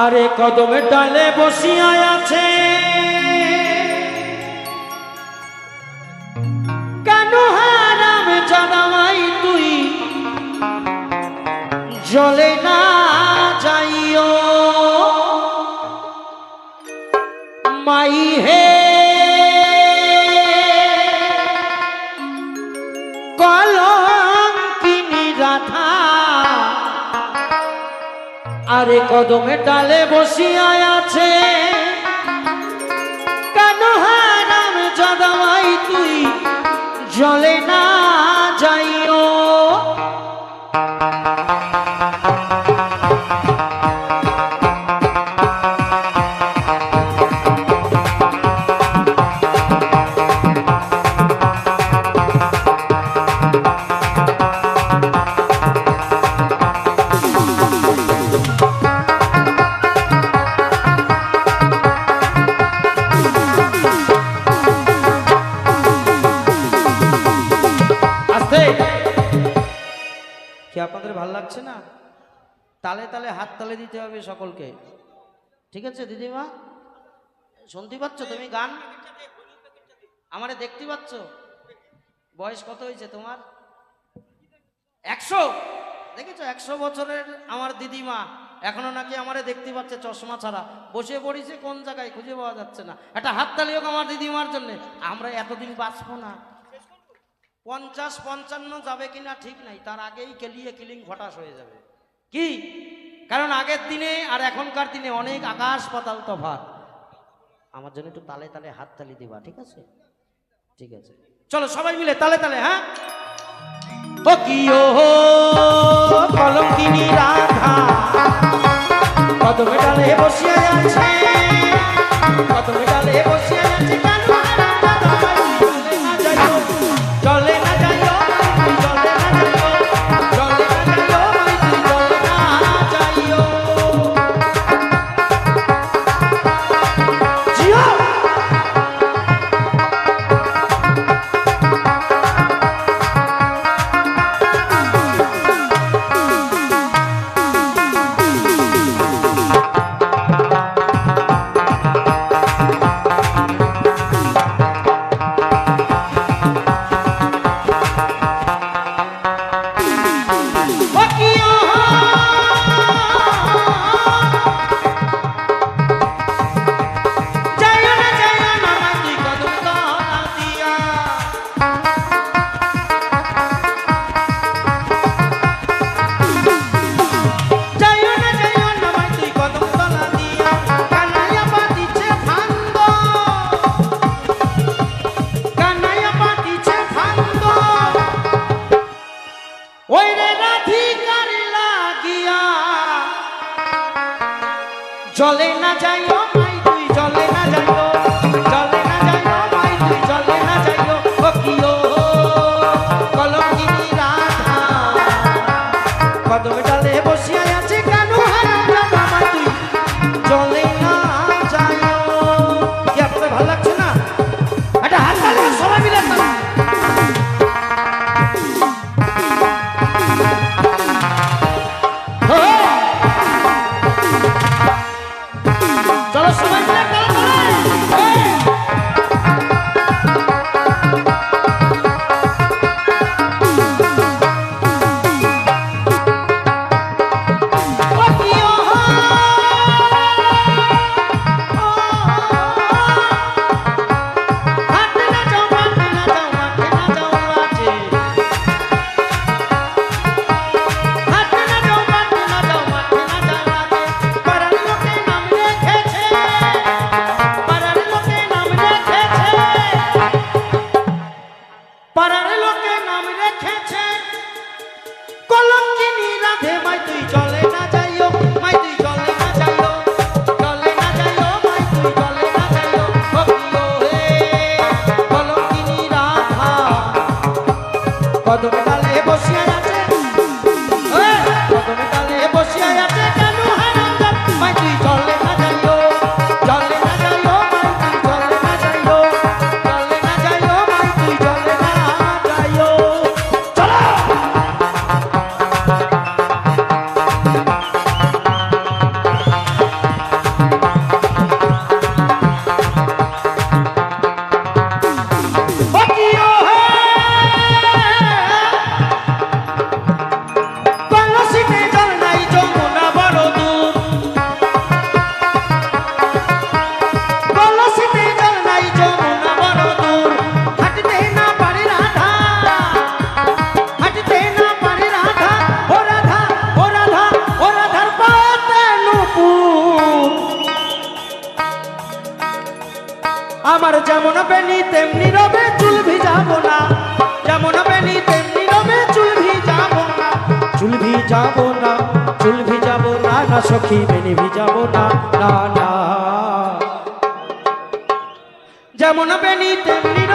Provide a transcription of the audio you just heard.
আরে কদমে ডালে বসিয়া আছে কেন হারাম জানাই তুই জলে না যাইও মাই হে কলঙ্কিনী রাধা আরে কদমে ডালে বসিয়া আছে কেন হারাম জাদাই তুই জলে না যাইও কি আপনাদের ভালো লাগছে না? তালে তালে হাত তালে দিতে হবে সকলকে, ঠিক আছে? দিদিমা শুনতে পাচ্ছ তুমি গান? আমারে দেখতে পাচ্ছ? বয়স কত হয়েছে তোমার? 100। দেখেছো 100 বছরের আমার দিদিমা এখনো নাকি আমারে দেখতে পাচ্ছে চশমা ছাড়া, বসে পড়েছে কোন জায়গায় খুঁজে পাওয়া যাচ্ছে না। একটা হাততালি হোক আমার দিদিমার জন্য। আমরা এতদিন বাঁচবো না, 50-55 যাবে কিনা ঠিক নাই, তার আগেই কেলিয়ে কিলিং ঘটাস হয়ে যাবে। কি কারণ আগের দিনে আর এখনকার দিনে অনেক আকাশ পাতাল তফাৎ। আমার জন্য একটু তালে তালে হাত তালি দিবা, ঠিক আছে? ঠিক আছে, চলো সবাই মিলে তালে তালে। হ্যাঁ, ও কি ও কলঙ্কিনী রাধা কদমে ডালে বসিয়া আছে, কদমে ডালে বসিয়া আছে কেন চলে না যাইও, চলে না যাইও, চলে না যাইও, চলে না যাইও। জিও চলে না যাইও মাই তুই চলে না যাইও, চলে না যাইও মাই তুই চলে না যাইও। ও কি ও কলঙ্কিনী রাধা কদমে ডালে বসিয়া আছে কেন হারাম জাদা মাই তুই চলে না যাইও। কি আপনাদের ভালো লাগছে না? একটা হাত তালি সবাই মিলে কদমে ডালে বসিয়া আছে, কদমে ডালে বসিয়া আছে কেন হারাম জাদা মাই তুই চলে না যাইও, চলে না যাইও মাই তুই চলে না যাইও, চলে না যাইও মাই তুই চলে না যাইও। চলো সখী বেনি ভিজাবো না, না না। যেমন বেনি তেমনি